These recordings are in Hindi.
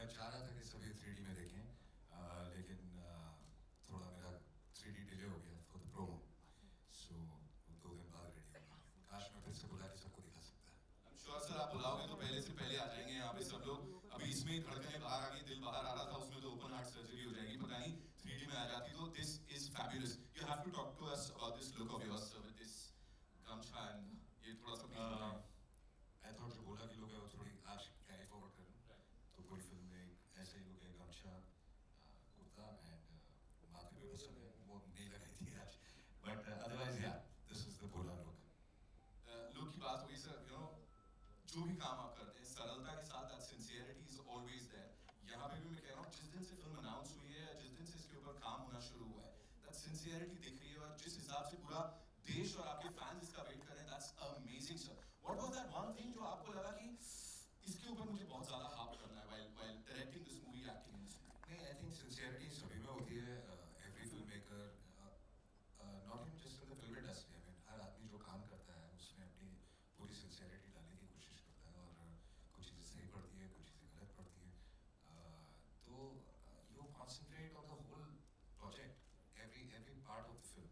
मैं चाह रहा था कि सभी 3D में देखें, लेकिन थोड़ा मेरा 3D डिले हो गया फॉर द प्रोमो, सो 2 दिन बाद रेडी होगा। काश मैं फिर से बुला के सबको दिखा सकता। श्योर सर, आप बुलाओगे तो पहले से पहले आ जाएंगे यहाँ पे सब लोग। अभी इसमें धड़कनें बाहर आ गई, दिल बाहर आ रहा था, उसमें तो ओपन हार्ट सर्जरी हो जाएगी, पता नहीं 3D में आ जाती तो। This is fabulous. You have to talk to us about this look of yours with this gamcha and ये थोड़ा सा आई थॉट जो बोला कि लोग है वो थोड़ी आज कैरी फॉरवर्ड करें, तो पूरी फिल्म में ऐसे ही लोग है, गमछा, कुर्ता एंड माथे पे पसंद है वो नहीं लगाई थी आज, बट अदरवाइज या दिस इज द बोला लुक। लुक की बात हुई सर, यू नो जो भी काम आप करते हैं सरलता के साथ, that sincerity is always there. यहाँ पे भी मैं कह रहा हूँ, जिस दिन से फिल्म अनाउंस हुई है, जिस दिन से इसके ऊपर काम होना शुरू हुआ है, दैट सिंसियरिटी दिख रही है, और जिस हिसाब से पूरा देश और आपके फैंस इसका वेट कर रहे हैं, that's amazing sir. What was that one thing जो आपको लगा कि इसके ऊपर मुझे बहुत ज्यादा हार्प करना है while directing this movie, acting in this movie? नहीं, आई थिंक सिंसियरिटी सभी में होती है, every film maker, not even just in the film industry, I mean हर आदमी जो काम करता है उसमें अपनी पूरी सिंसियरिटी डालने की कोशिश करता है, और कुछ चीज़ें सही पड़ती है, कुछ चीज़ें गलत पड़ती है, तो you concentrate on the whole project, every part of the film.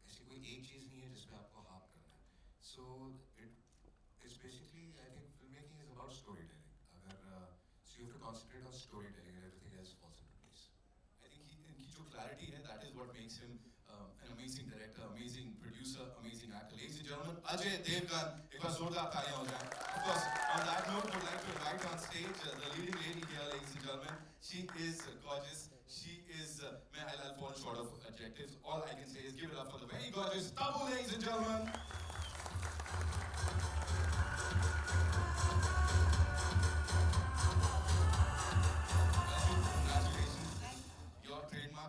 ऐसी कोई एक चीज़ नहीं है जिसमें आपको हार्प करना है, so it is basically, I think film making is about story telling. अगर so you have to concentrate on story telling and everything else falls into place. I think इनकी जो क्लैरिटी है, that is what makes him an amazing director, amazing producer, amazing actor. Ladies and gentlemen, Ajay Devgan, एक बार जोरदार तालियां हो जाएं. Of course, on that note, would like to invite on stage the leading lady here, ladies and gentlemen. She is gorgeous. She is, I'll fall short of adjectives. All I can say is give it up for the very gorgeous Tabu, ladies and gentlemen.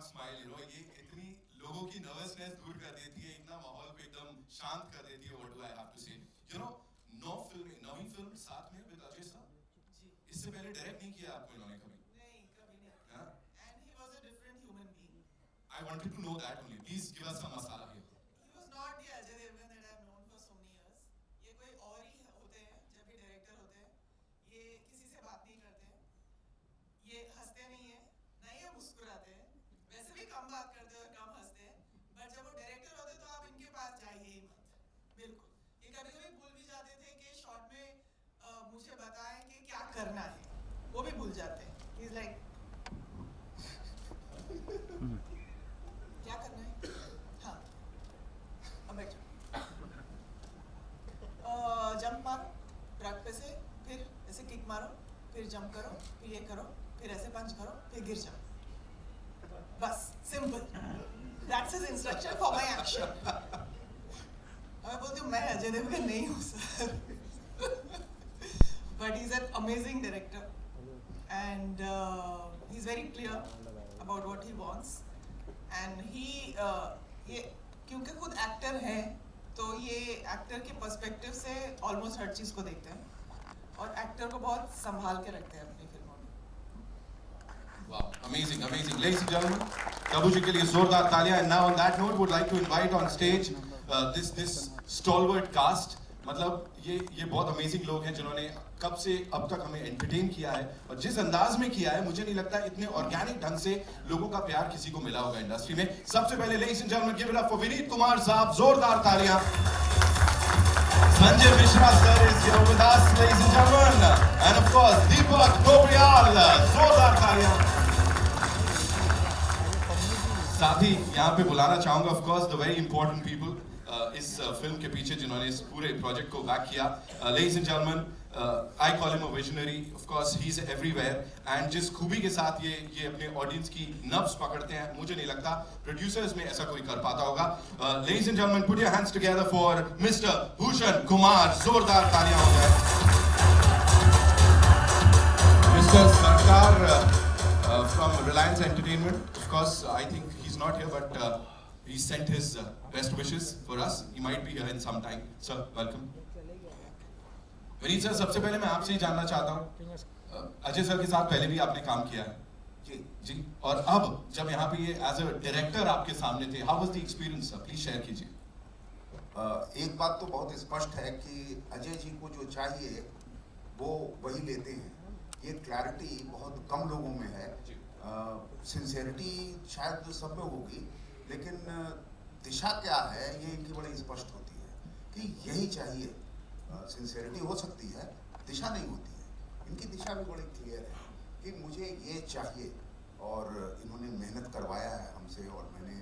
Smile, you know, ये इतनी लोगों की नर्वसनेस दूर कर देती है, इतना माहौल को एकदम शांत कर देती है। What do I have to say, you know, नवी फिल्म साथ में विद अजय साहब जी। इससे पहले डायरेक्ट नहीं किया आपको इन्होंने कभी? नहीं, कभी नहीं। And he was a different human being. I wanted to know that only. Please give us some masala here. He was not the Ajay Devgan that I have known for so many years. ये कोई और ही होते हैं जब भी डायरेक्टर होते हैं। ये किसी से बात नहीं करते हैं, ये हंसते नहीं है, ना ही मुस्कुराते हैं, वैसे भी कम बात करते हैं और कम हंसते हैं, बट जब वो डायरेक्टर होते हैं तो आप इनके पास जाइए ही मत, बिल्कुल। ये कभी कभी भूल भी जाते थे कि शॉट में मुझे बताएं कि क्या करना है, वो भी भूल जाते हैं। ही इज लाइक क्या करना है, हाँ अब बैठ जाओ, जंप मारो ट्रक पे से, फिर ऐसे किक मारो, फिर जंप करो, फिर ये करो, फिर ऐसे पंच करो, फिर गिर जाओ, बस simple. That's his instruction for my action. मैं बोलती हूँ मैं अजय देवगन नहीं हूँ sir, but he is an amazing director and he is very clear about what he wants and he ये क्योंकि खुद एक्टर है तो ये एक्टर के पर्सपेक्टिव से ऑलमोस्ट हर चीज़ को देखते हैं और एक्टर को बहुत संभाल के रखते हैं अपनी फिल्मों में। Wow, amazing, amazing. Ladies and gentlemen, Tabu ji के लिए जोरदार तालियां. And now on that note, would like to invite on stage this stalwart cast. मतलब ये बहुत अमेजिंग लोग हैं जिन्होंने कब से अब तक हमें एंटरटेन किया है, और जिस अंदाज में किया है मुझे नहीं लगता इतने ऑर्गेनिक ढंग से लोगों का प्यार किसी को मिला होगा इंडस्ट्री में. सबसे पहले ladies and gentleman, give it up for Vineet Kumar साहब. जोरदार तालियां. Sanjay Mishra sir is here with us, ladies and gentlemen, and of course Deepak Dobriyal. जोरदार तालियां. साथ ही यहाँ पे बुलाना चाहूंगा of course the very important people इस फिल्म के पीछे जिन्होंने इस पूरे प्रोजेक्ट को बैक किया. Ladies and gentlemen, I call him a visionary. Of course, he's everywhere. And जिस खूबी के साथ ये अपने ऑडियंस की नब्ज पकड़ते हैं, मुझे नहीं लगता प्रोड्यूसर्स में ऐसा कोई कर पाता होगा. Ladies and gentlemen, put your hands together for Mr. Bhushan Kumar. जोरदार तालियां हो जाए. Mr. Sarkar from Reliance Entertainment. Of course, I think he's not here, but he sent his best wishes for us. He might be here in some time. Sir, welcome. Vineet sir, सबसे पहले मैं आपसे ही जानना चाहता हूँ, अजय सर के साथ पहले भी आपने काम किया है जी, और अब जब यहाँ पे ये एज अ डायरेक्टर आपके सामने थे, how was the experience sir? Please share कीजिए. एक बात तो बहुत स्पष्ट है कि अजय जी को जो चाहिए वो वही लेते हैं. ये क्लैरिटी बहुत कम लोगों में है। सिंसेरिटी शायद सब में होगी, लेकिन दिशा क्या है ये इनकी बड़ी स्पष्ट होती है कि यही चाहिए। सिंसेरिटी हो सकती है, दिशा नहीं होती है। इनकी दिशा भी बड़ी क्लियर है कि मुझे ये चाहिए, और इन्होंने मेहनत करवाया है हमसे और मैंने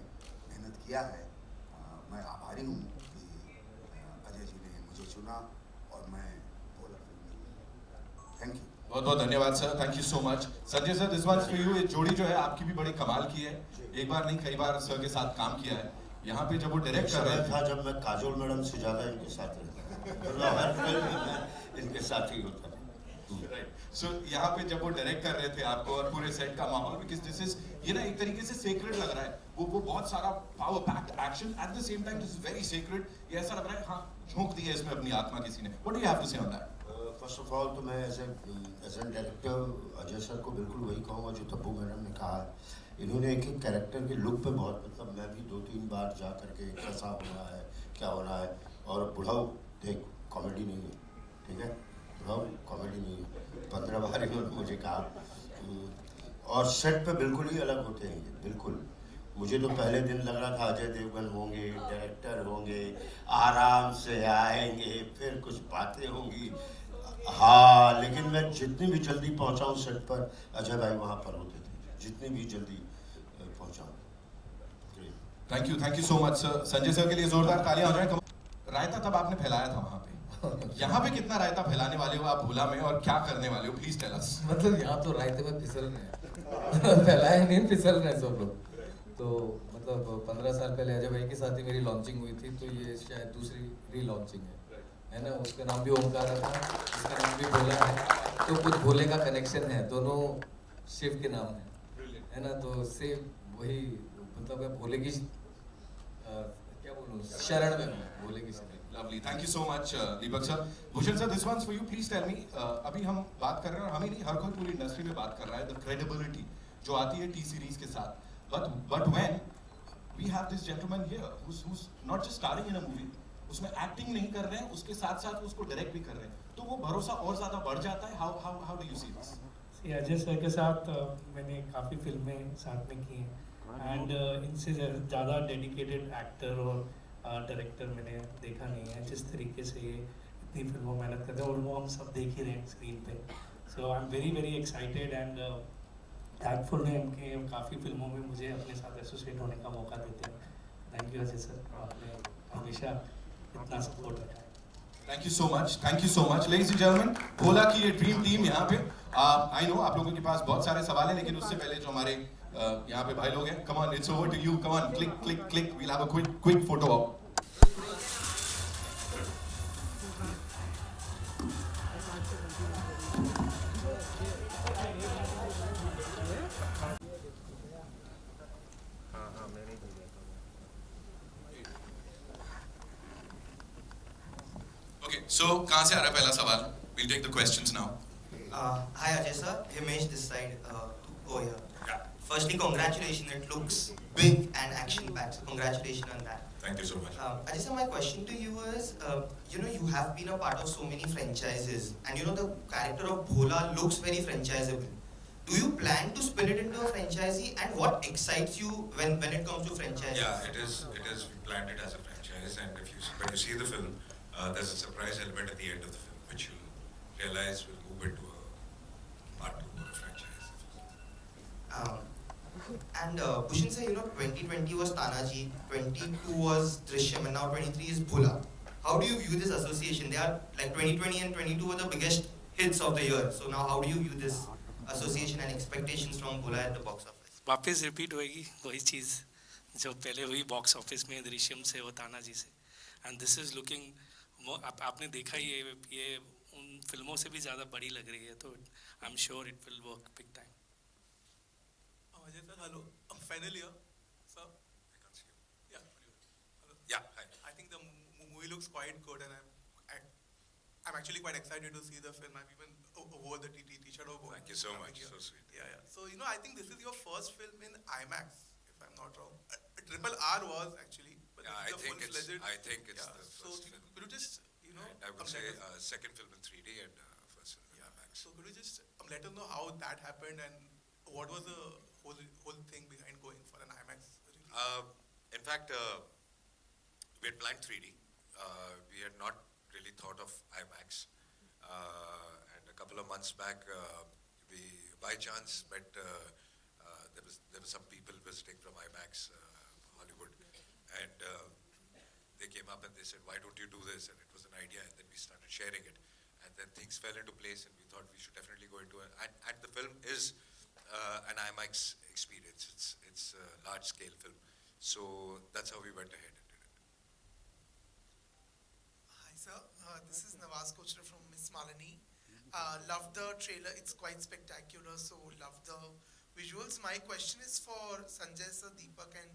मेहनत किया है। मैं आभारी हूँ कि अजय जी ने मुझे चुना और मैं बोला फिल्म। Thank you. बहुत बहुत धन्यवाद sir, thank you so much. Sanjay sir, this one's for you. ये जोड़ी जो है आपकी भी बड़ी कमाल की है, एक बार नहीं कई बार सर के साथ काम किया है। यहाँ पे जब वो डायरेक्ट कर रहे था जब मैं काजोल मैडम से ज्यादा इनके साथ रहता था, हर फिल्म में इनके साथ ही होता था। सो यहाँ पे जब वो डायरेक्ट कर रहे थे आपको और पूरे सेट का माहौल, बिकॉज दिस इज ये ना एक तरीके से सेक्रेट लग रहा है, वो बहुत सारा power packed action at the same time this is very secret. ये ऐसा लग रहा है हाँ झोंक दिया इसमें अपनी आत्मा किसी ने। What do you have to say on that? First of all तो मैं as an director Ajay sir को बिल्कुल वही कहूँगा जो तब्बू मैडम ने कहा है। इन्होंने एक एक कैरेक्टर के लुक पे बहुत, मतलब मैं भी 2-3 बार जा करके कैसा होना है क्या होना है, और बुढ़ाऊ देख कॉमेडी नहीं है, ठीक है, बुढ़ाऊ कॉमेडी नहीं है, 15 बार इन्होंने मुझे कहा। और सेट पे बिल्कुल ही अलग होते हैं ये, बिल्कुल। मुझे तो पहले दिन लग रहा था अजय देवगन होंगे, डायरेक्टर होंगे, आराम से आएंगे, फिर कुछ बातें होंगी। हाँ, लेकिन मैं जितनी भी जल्दी पहुंचा हूँ सेट पर, अजय भाई वहाँ पर होते थे, जितनी भी जल्दी पहुंचा हूँ। Thank you so much sir. Sanjay sir के लिए जोरदार तालियां हो जाएं। रायता तब आपने फैलाया था वहाँ पे, यहाँ पे कितना रायता फैलाने वाले हो आप भूला में, और क्या करने वाले हो, प्लीज टेल अस। मतलब यहाँ तो रायते में फिसल रहे हैं फैलाए नहीं, फिसल रहे हैं सब लोग। तो मतलब 15 साल पहले अजय भाई के साथ ही मेरी लॉन्चिंग हुई थी, तो ये शायद दूसरी री-लॉन्चिंग है ना। उसका नाम भी ओमकार था, इसका नाम भी भोला है, तो कुछ भोले का कनेक्शन है, दोनों शिव के नाम है ना। तो सेम वही, मतलब मैं भोले की क्या बोलूँ, शरण में हूँ, भोले की शरण। Lovely, thank you so much Deepak sir. Bhushan sir, this one's for you, please tell me. अभी हम बात कर रहे हैं, और हमें नहीं हर कोई पूरी इंडस्ट्री में बात कर रहा है, द क्रेडिबिलिटी जो आती है टी सीरीज के साथ, but when we have this gentleman here who's not just starring in a movie, उसमें एक्टिंग नहीं कर रहे हैं, उसके साथ साथ उसको डायरेक्ट भी कर रहे हैं, तो वो भरोसा और ज्यादा बढ़ जाता है। How do you see this? Ajay sir के साथ मैंने काफ़ी फिल्में साथ में की हैं, एंड इनसे ज़्यादा डेडिकेटेड एक्टर और डायरेक्टर मैंने देखा नहीं है। जिस तरीके से ये इतनी फिल्मों में मेहनत करते हैं, और वो हम सब देख ही रहे हैं स्क्रीन पे। So I am very very excited and thankful है कि काफ़ी फिल्मों में मुझे अपने साथ एसोसिएट होने का मौका देते हैं। थैंक यू अजय सर, आपने हमेशा इतना सपोर्ट रखा है। Thank you so much ladies and gentleman. Bhola की ये ड्रीम टीम यहाँ पे, आई नो आप लोगों के पास बहुत सारे सवाल हैं, लेकिन उससे पहले जो हमारे यहाँ पे भाई लोग हैं, come on, it's over to you, come on, click click click, we'll have a quick photo op. Okay, so कहाँ से आ रहा है पहला सवाल? We'll take the questions now. Hi Ajay sir, Himesh this side. Oh yeah. Yeah, Firstly, congratulations. It looks big and action-packed. So congratulations on that. thank you so much. Ajay sir, my question to you is, you have been a part of so many franchises, and the character of Bhola looks very franchisable. Do you plan to spin it into a franchisee, and what excites you when it comes to franchises? Yeah, it is. We planned it as a franchise, and when you see the film, there's a surprise element at the end of the film, which you'll realize will move into a part 2 or a franchise. And Bhushan sir, 2020 was Tanaji, 22 was Drishyam, and now 23 is Bhola. How do you view this association? They are like 2020 and 22 were the biggest hits of the year. So now how do you view this association and expectations from Bhola at the box office? वापस रिपीट होएगी वही चीज़ जो पहले हुई बॉक्स ऑफिस में दृश्यम से और तानाजी से, एंड दिस इज़ लुकिंग, आपने देखा ही ये उन फिल्मों से भी ज़्यादा बड़ी लग रही है, तो I am sure it will work big time. Ajay sir, hello. I'm final year, sir. I can't see you. Yeah, hello. Yeah, hi. I think the movie looks quite good, and I'm actually quite excited to see the film. I've even wore the T-shirt over. Thank you so much. So sweet. Yeah. So I think this is your first film in IMAX, if I'm not wrong. Triple R was actually. But Yeah, this is the full-fledged. I think it's Yeah. the So first film. could you just And I would say second film in 3D and first film in IMAX. So could you just let us know how that happened and what was the whole thing behind going for an IMAX release? In fact, we had planned 3D. We had not really thought of IMAX. And a couple of months back, we by chance met. There were some people visiting from IMAX Hollywood, and they came up and they said, "Why don't you do this?" And it was an idea, and then we started sharing it, and then things fell into place, and we thought we should definitely go into it. And the film is an IMAX experience. It's a large-scale film, so that's how we went ahead and did it. Hi sir, this is Nawaz Kochra from Miss Malini. Love the trailer, it's quite spectacular, so love the visuals. My question is for Sanjay sir, Deepak and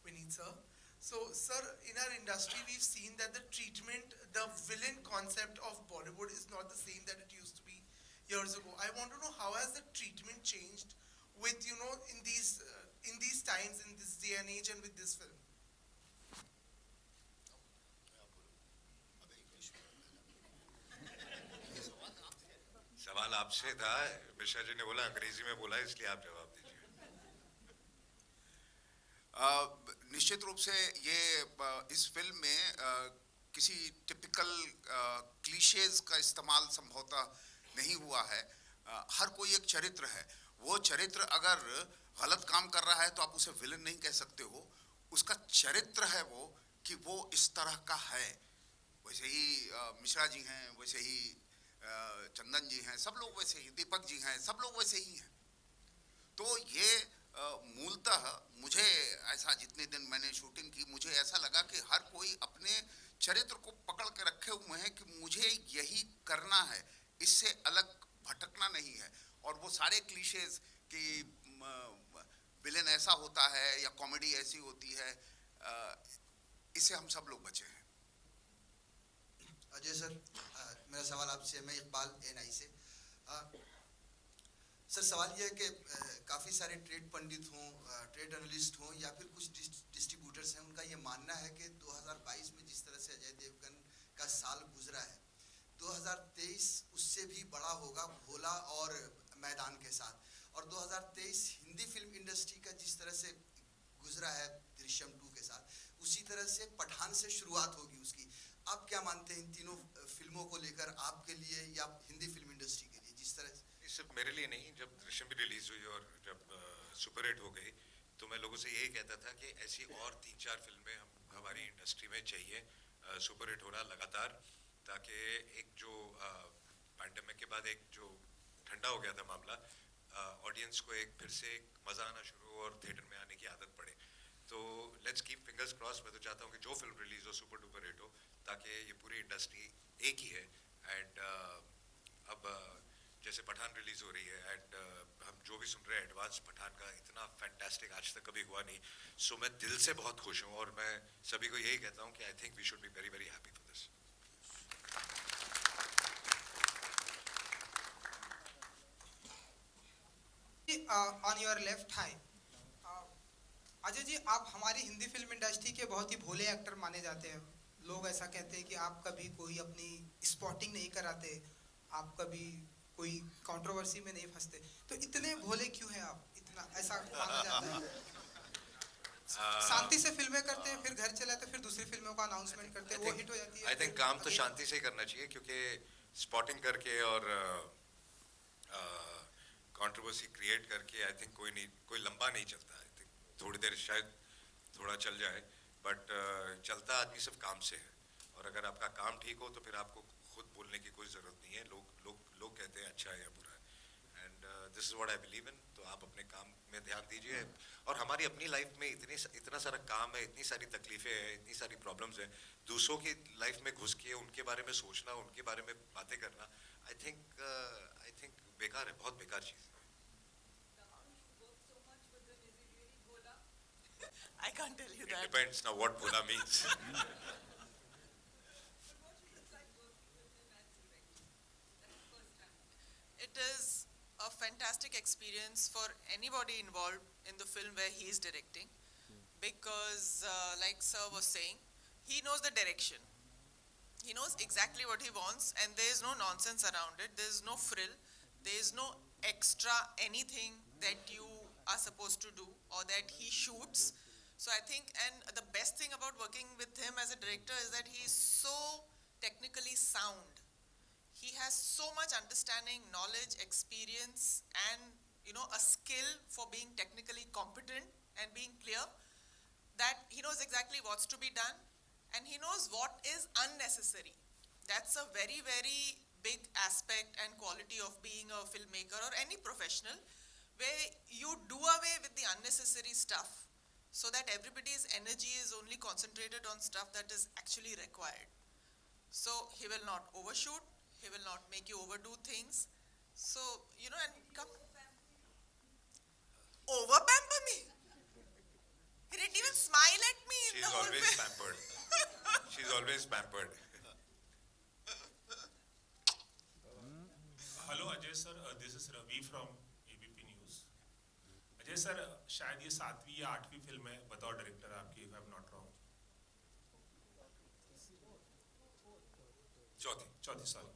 Vineet sir. So sir, in our industry we've seen that the treatment, the villain concept of Bollywood is not the same that it used to be years ago. I want to know how has the treatment changed with, you know, in these times, in this day and age and with this film? सवाल आपसे था, मिश्रा जी ने बोला अंग्रेजी में बोला, इसलिए आप जवाब दीजिए। निश्चित रूप से ये इस फिल्म में किसी टिपिकल क्लीशेज का इस्तेमाल संभवतः नहीं हुआ है। हर कोई एक चरित्र है, वो चरित्र अगर गलत काम कर रहा है तो आप उसे विलन नहीं कह सकते हो। उसका चरित्र है वो कि वो इस तरह का है। वैसे ही मिश्रा जी हैं, वैसे ही चंदन जी हैं, सब लोग वैसे ही, दीपक जी हैं, सब लोग वैसे ही हैं। तो ये मूलतः मुझे ऐसा, जितने दिन मैंने शूटिंग की, मुझे ऐसा लगा कि हर कोई अपने चरित्र को पकड़ के रखे हुए हैं कि मुझे यही करना है, इससे अलग भटकना नहीं है। और वो सारे क्लीशेज कि विलेन ऐसा होता है या कॉमेडी ऐसी होती है, इससे हम सब लोग बचे हैं। अजय सर, मेरा सवाल आपसे, मैं इकबाल एनआई से। सर सवाल ये है कि काफ़ी सारे ट्रेड पंडित हों, ट्रेड एनालिस्ट हों या फिर कुछ डिस्ट्रीब्यूटर्स हैं, उनका ये मानना है कि 2022 में जिस तरह से अजय देवगन का साल गुजरा है, 2023 उससे भी बड़ा होगा भोला और मैदान के साथ। और 2023 हिंदी फिल्म इंडस्ट्री का जिस तरह से गुजरा है दृश्यम 2 के साथ, उसी तरह से पठान से शुरुआत होगी उसकी। आप क्या मानते हैं इन तीनों फिल्मों को लेकर, आपके लिए या हिंदी फिल्म इंडस्ट्री के लिए, जिस तरह से? सिर्फ मेरे लिए नहीं, जब दृश्यम भी रिलीज हुई और जब सुपरहिट हो गई, तो मैं लोगों से यही कहता था कि ऐसी और 3-4 फिल्में हमारी इंडस्ट्री में चाहिए, सुपरहिट हो रहा लगातार, ताकि एक जो पैंडेमिक के बाद एक जो ठंडा हो गया था मामला, ऑडियंस को एक फिर से एक मज़ा आना शुरू हो और थिएटर में आने की आदत पड़े। तो लेट्स कीप फिंगर्स क्रॉस। मैं तो चाहता हूँ कि जो फिल्म रिलीज हो सुपर डुपर हिट हो, ताकि ये पूरी इंडस्ट्री एक ही है। एंड अब जैसे पठान रिलीज हो रही है, एंड हम जो भी सुन रहे हैं एडवांस पठान का, इतना फैंटास्टिक आज तक कभी हुआ नहीं। सो मैं दिल से बहुत खुश हूँ और मैं सभी को यही कहता हूँ कि I think we should be very very happy for this. On your left, hi Ajay ji, आप हमारी हिंदी फिल्म इंडस्ट्री के बहुत ही भोले एक्टर माने जाते हैं। लोग ऐसा कहते हैं कि आप कभी कोई अपनी स्पॉटिंग नहीं कराते, आप कभी कोई कंट्रोवर्सी में नहीं फंसते, तो इतने भोले क्यों हैं आप? इतना ऐसा माना जाता है। शांति से फिल्में करते हैं, फिर घर चले आते, फिर दूसरी फिल्मों का अनाउंसमेंट करते हैं, वो हिट हो जाती है। आई थिंक काम तो शांति से ही करना चाहिए, क्योंकि स्पॉटिंग करके और कंट्रोवर्सी क्रिएट करके आई थिंक कोई लंबा नहीं चलता। आई थिंक थोड़ी देर शायद थोड़ा चल जाए, बट चलता आदमी सिर्फ काम से है। और अगर आपका काम ठीक हो तो फिर आपको खुद बोलने की कोई ज़रूरत नहीं है। लोग कहते हैं अच्छा है या बुरा है, and this is what I believe in. तो आप अपने काम में ध्यान दीजिए। और हमारी अपनी लाइफ में इतना सारा काम है, इतनी सारी तकलीफ़ें हैं, इतनी सारी प्रॉब्लम्स हैं। दूसरों की लाइफ में घुस के उनके बारे में सोचना, उनके बारे में बातें करना, आई थिंक बेकार है, बहुत बेकार चीज़ है। I can't tell you that. It depends now what bhola means. It is a fantastic experience for anybody involved in the film where he is directing, because like sir was saying, he knows the direction. He knows exactly what he wants, and there is no nonsense around it. There is no frill. there is no extra anything that you are supposed to do or that he shoots. So I think, and the best thing about working with him as a director is that he is so technically sound. He has so much understanding, knowledge, experience, and a skill for being technically competent and being clear, that he knows exactly what's to be done and he knows what is unnecessary. That's a very, very big aspect and quality of being a filmmaker or any professional, where you do away with the unnecessary stuff so that everybody's energy is only concentrated on stuff that is actually required. So he will not overshoot, he will not make you overdo things. So, and come over pamper me. He didn't even smile at me in She's the whole always film. pampered. She's always pampered. Hello Ajay sir, this is Ravi from ABP news. Ajay sir, शायद ये 7वीं या 8वीं फिल्म है बतौर डायरेक्टर आपकी, if I am not wrong. चौथी सॉरी।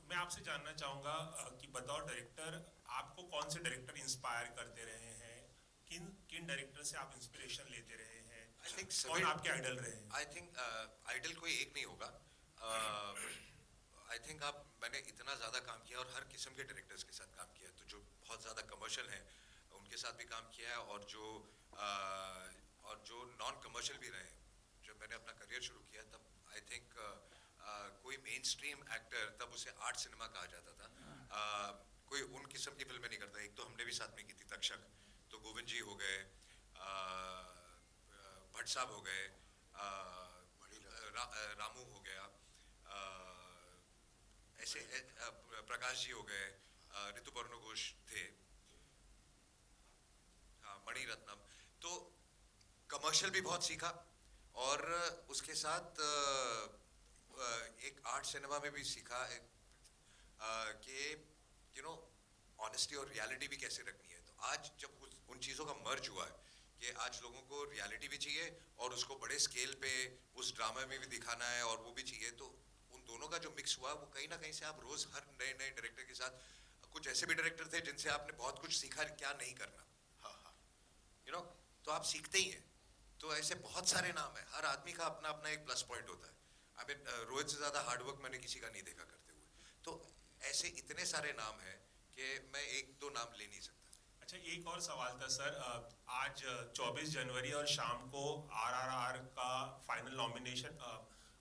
मैं आपसे जानना चाहूँगा कि बतौर डायरेक्टर आपको कौन से डायरेक्टर इंस्पायर करते रहे हैं, किन डायरेक्टर से आप इंस्पिरेशन लेते रहे हैं, कौन आपके आइडल रहे हैं? आई थिंक आइडल कोई एक नहीं होगा। आई थिंक मैंने इतना ज़्यादा काम किया और हर किस्म के डायरेक्टर्स के साथ काम किया, तो जो बहुत ज़्यादा कमर्शियल हैं उनके साथ भी काम किया है, और जो नॉन कमर्शियल भी रहे। जब मैंने अपना करियर शुरू किया तब आई थिंक कोई मेन स्ट्रीम एक्टर, तब उसे आर्ट सिनेमा कहा जाता था, कोई उन किस्म की फिल्में नहीं करता। एक तो हमने भी साथ में की थी तक्षक, तो गोविंद जी हो गए, भट्ट साहब हो गए, रामू हो गया, ऐसे प्रकाश जी हो गए, ऋतुपर्णो घोष थे, मणि रत्नम। तो कमर्शियल भी बहुत सीखा और उसके साथ एक आर्ट सिनेमा में भी सीखा कि ऑनेस्टी और रियलिटी भी कैसे रखनी है। तो आज जब उन चीज़ों का मर्ज हुआ है कि आज लोगों को रियलिटी भी चाहिए और उसको बड़े स्केल पे उस ड्रामा में भी दिखाना है और वो भी चाहिए, तो उन दोनों का जो मिक्स हुआ वो कहीं ना कहीं से आप रोज़ हर नए डायरेक्टर के साथ, कुछ ऐसे भी डायरेक्टर थे जिनसे आपने बहुत कुछ सीखा क्या नहीं करना, तो आप सीखते ही हैं। तो ऐसे बहुत सारे नाम हैं, हर आदमी का अपना अपना एक प्लस पॉइंट होता है। आई मीन रोहित से ज़्यादा हार्डवर्क मैंने किसी का नहीं देखा करते हुए। तो ऐसे इतने सारे नाम हैं कि मैं एक दो नाम ले नहीं सकता। अच्छा, एक और सवाल था सर, आज 24 जनवरी और शाम को RRR का फाइनल नॉमिनेशन,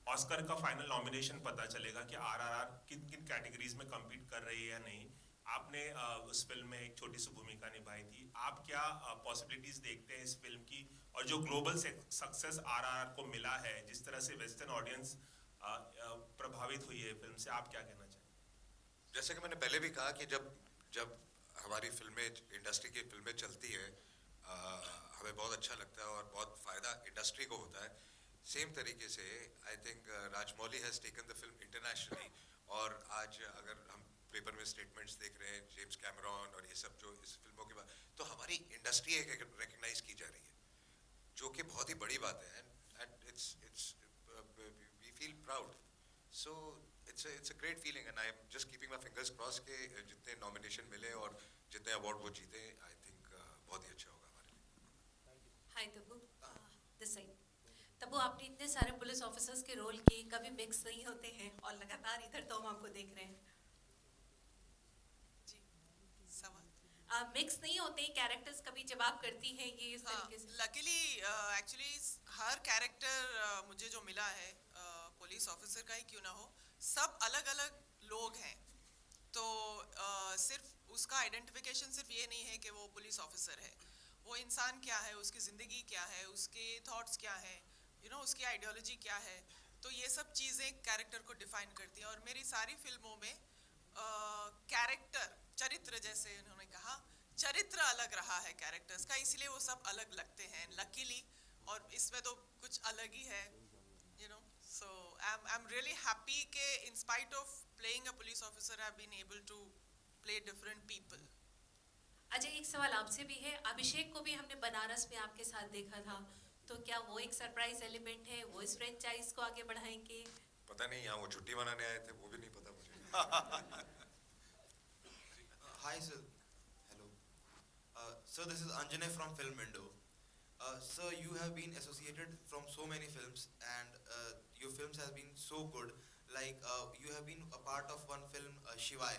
ऑस्कर का फाइनल नॉमिनेशन पता चलेगा कि RRR किन किन कैटेगरीज में कम्पीट कर रही है या नहीं। आपने उस फिल्म में एक छोटी सी भूमिका निभाई थी। आप क्या पॉसिबिलिटीज देखते हैं इस फिल्म की, और जो ग्लोबल सक्सेस RRR को मिला है, जिस तरह से वेस्टर्न ऑडियंस प्रभावित हुई है फिल्म से, आप क्या कहना चाहेंगे? जैसे कि मैंने पहले भी कहा कि जब हमारी फिल्में, इंडस्ट्री की फिल्में चलती है, हमें बहुत अच्छा लगता है और बहुत फ़ायदा इंडस्ट्री को होता है। सेम तरीके से I think Rajamouli has taken the film internationally, और आज अगर हम पेपर में स्टेटमेंट्स देख रहे हैं, जेम्स कैमरॉन और ये सब जो इस फिल्मों के बाद, तो हमारी इंडस्ट्री एक रिकग्नाइज की जा रही है, जो कि बहुत ही बड़ी बात है। And it's we feel proud, so it's a great feeling, and I am just keeping my fingers cross के जितने नॉमिनेशन मिले और जितने अवार्ड वो जीते, आई थिंक बहुत ही अच्छा होगा हमारे लिए। हाय तब्बू, दिस साइड। तब्बू, आपने इतने सारे पुलिस ऑफिसर्स के रोल किए, कभी मिक्स नहीं होते हैं, और लगातार इधर तो हम आपको देख रहे हैं। मिक्स नहीं होते कैरेक्टर्स कभी जब आप करती हैं ये इस तरीके से? लकीली एक्चुअली हर कैरेक्टर मुझे जो मिला है, पुलिस ऑफिसर का ही क्यों ना हो, सब अलग अलग लोग हैं। तो सिर्फ उसका आइडेंटिफिकेशन सिर्फ ये नहीं है कि वो पुलिस ऑफिसर है, वो इंसान क्या है, उसकी ज़िंदगी क्या है, उसके थॉट्स क्या है, उसकी आइडियोलॉजी क्या है। तो ये सब चीज़ें कैरेक्टर को डिफाइन करती हैं। और मेरी सारी फिल्मों में कैरेक्टर, चरित्र, जैसे उन्होंने कहा, चरित्र अलग रहा है कैरेक्टर्स का, इसलिए वो सब अलग लगते हैं लकीली। और इसमें तो कुछ अलग ही है, so I'm really happy के in spite of playing a police officer I've been able to play different people. अच्छा, एक सवाल आपसे भी है। अभिषेक को भी हमने बनारस में आपके साथ देखा था, तो क्या वो एक सरप्राइज एलिमेंट है, वो इस फ्रेंचाइज को आगे बढ़ाएंगे? पता नहीं, यहाँ वो छुट्टी मनाने आए थे, वो भी नहीं पता मुझे। Hi, sir. Hello. So this is Anjanay from Film Window. Sir, you have been associated from so many films, and your films have been so good. Like you have been a part of one film, Shivai,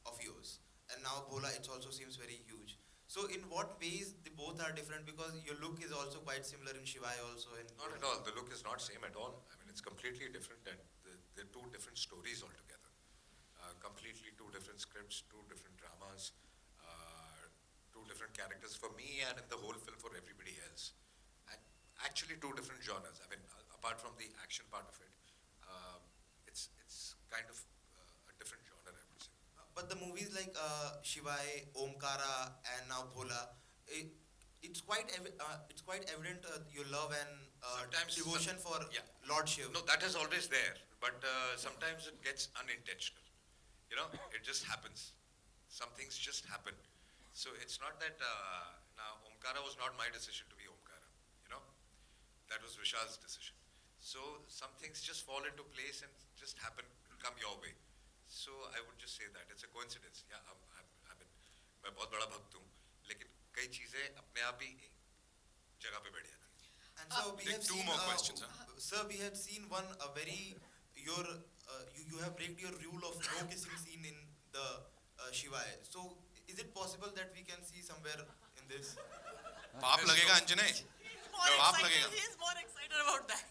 of yours, and now Bhola. It also seems very huge. So in what ways they both are different? Because your look is also quite similar in Shivai also. And Not at all. The look is not same at all. I mean, it's completely different, and they're two different stories altogether. Completely two different scripts, two different dramas, two different characters for me, and in the whole film for everybody else. And actually, two different genres. I mean, apart from the action part of it, it's kind of a different genre, I would say. But the movies like Shivai, Omkara, and now Bhola, it's quite evident your love and devotion for Lord Shiv. No, that is always there, but sometimes it gets unintentional. You know, it just happens. Some things just happen. So it's not that now Omkara was not my decision to be Omkara. You know, that was Vishal's decision. So some things just fall into place and just happen, come your way. So I would just say that it's a coincidence. Yeah, I mean, मैं बहुत बड़ा भक्त हूँ, लेकिन कई चीजें अपने आप ही जगह पे बैठ जाती हैं. And so we have two seen, more questions. Sir, we had seen one you have break your rule of no kissing scene in the Shivai. So is it possible that we can see somewhere in this? पाप लगेगा अंजने. पाप लगेगा. He is more excited about that.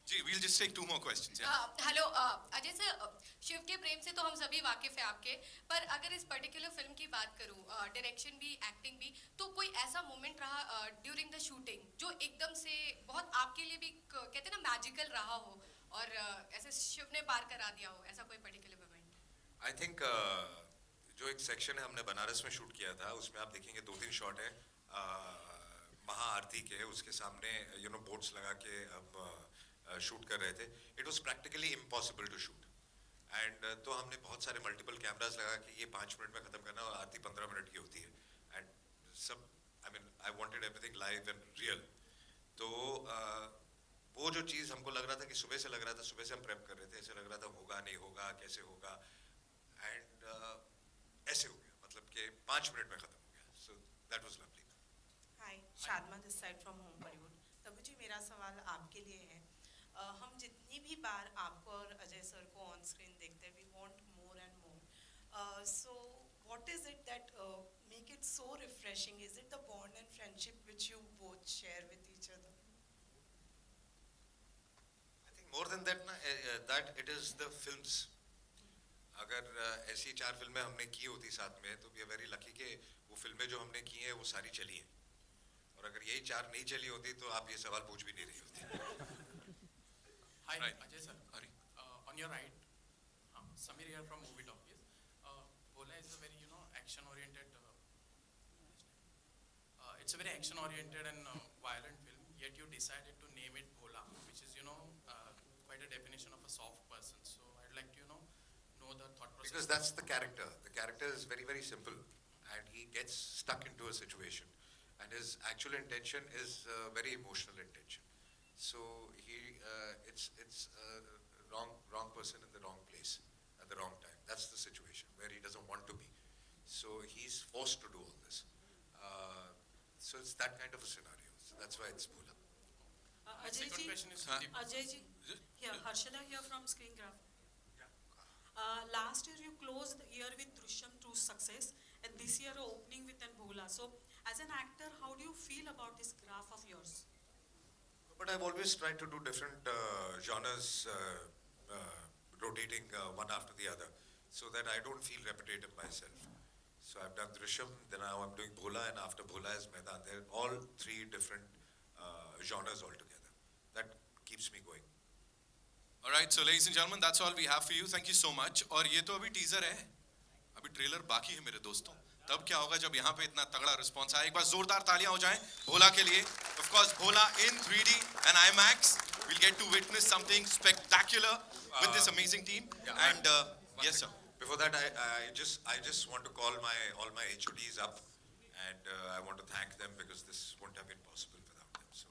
जी, we'll just take two more questions. Yeah. Hello Ajay sir, Shiv के प्रेम से तो हम सभी वाकिफ हैं आपके, पर अगर इस पर्टिकुलर फिल्म की बात करूं, डायरेक्शन भी, एक्टिंग भी, तो कोई ऐसा मोमेंट रहा ड्यूरिंग द शूटिंग जो एकदम से बहुत आपके लिए भी कहते हैं ना मैजिकल रहा हो और ऐसे शिव ने पार करा दिया हो, ऐसा कोई पर्टिकुलर मोमेंट? आई थिंक जो एक सेक्शन है हमने बनारस में शूट किया था, उसमें आप देखेंगे 2-3 शॉट है महाआरती के, उसके सामने बोट्स लगा के अब शूट कर रहे थे. It was practically impossible to shoot, and तो हमने बहुत सारे मल्टीपल कैमरास लगा कि ये 5 मिनट में खत्म करना और आरती 15 मिनट की होती है, एंड सब I mean I wanted everything live and real. तो वो जो चीज़ हमको लग रहा था कि सुबह से लग रहा था, सुबह से हम प्रेप कर रहे थे, ऐसे लग रहा था होगा नहीं होगा, कैसे होगा, एंड ऐसे हो गया, मतलब कि 5 मिनट में खत्म हो गया. So that was lovely. Hi, Shadma this side from home Bollywood. Tabu ji, मेरा सवाल आपके लिए है. हम जितनी भी बार आपको और अजय सर को ऑन स्क्रीन देखते हैं, we want more and more. So what is it that make it so refreshing? Is it the bond and friendship which you both share with each other? I think more than that ना, that it is the films. अगर ऐसी 4 फिल्में हमने की होती साथ में, तो वी आर वेरी लकी कि वो फिल्में जो हमने की हैं वो सारी चली हैं, और अगर यही 4 नहीं चली होती तो आप ये सवाल पूछ भी नहीं रही होती. Hi, Ajay sir. On your right, Samir here from Movie Talkies. Bhola is a very, action-oriented. It's a very action-oriented and violent film. Yet you decided to name it Bhola, which is, quite a definition of a soft person. So I'd like to, know the thought process. Because that's the character. The character is very, very simple, and he gets stuck into a situation, and his actual intention is very emotional intention. So it's wrong person in the wrong place at the wrong time. That's the situation where he doesn't want to be. So he's forced to do all this. So it's that kind of a scenario. So that's why it's Bhola. Ajay ji, question is Ajay ji, here Harshada here from Screen Graph. Last year you closed the year with Drishyam 2 success, and this year opening with an Bhola. So as an actor, how do you feel about this graph of yours? But I've always tried to do different genres, rotating one after the other, so that I don't feel repetitive myself. So I've done Drishyam, then now I'm doing Bhola, and after Bhola is Maidan. They're all 3 different genres altogether. That keeps me going. All right, so ladies and gentlemen, that's all we have for you. Thank you so much. और ये तो अभी टीजर है, अभी ट्रेलर बाकी है मेरे दोस्तों. तब क्या होगा जब यहाँ पे इतना तगड़ा रिस्पॉन्स आए? एक बार जोरदार तालियां हो जाएं भोला के लिए. Of course, Bhola in 3D and IMAX. We'll get to witness something spectacular with this amazing team. And yes, sir. Before that, I just want to call all my HODs up, and I want to thank them because this wouldn't have been possible without them. So,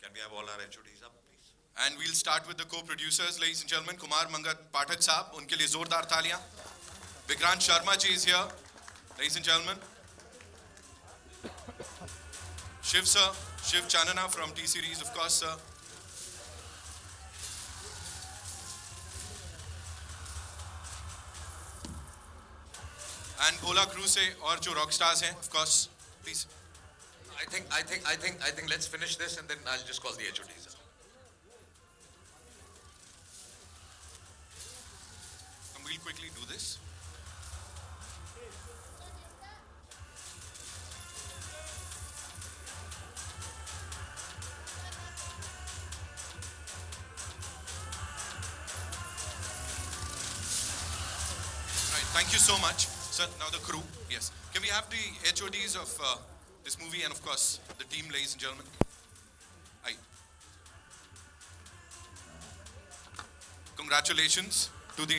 can we have all our HODs up, please? And we'll start with the co-producers, ladies and gentlemen. Kumar Mangat Pathak साहब, उनके लिए जोरदार तालियां. Vikrant Sharma ji is here, ladies and gentlemen. Shiv sir, Shiv Chanana from T-Series, of course, sir. And Bhola crew se और जो rock stars हैं, of course, please. I think let's finish this and then I'll just call the HODs. And we'll quickly do this. Right, thank you so much. Sir, now the crew, yes. Can we have the HODs of this movie and of course the team, ladies and gentlemen? Aye. Congratulations to the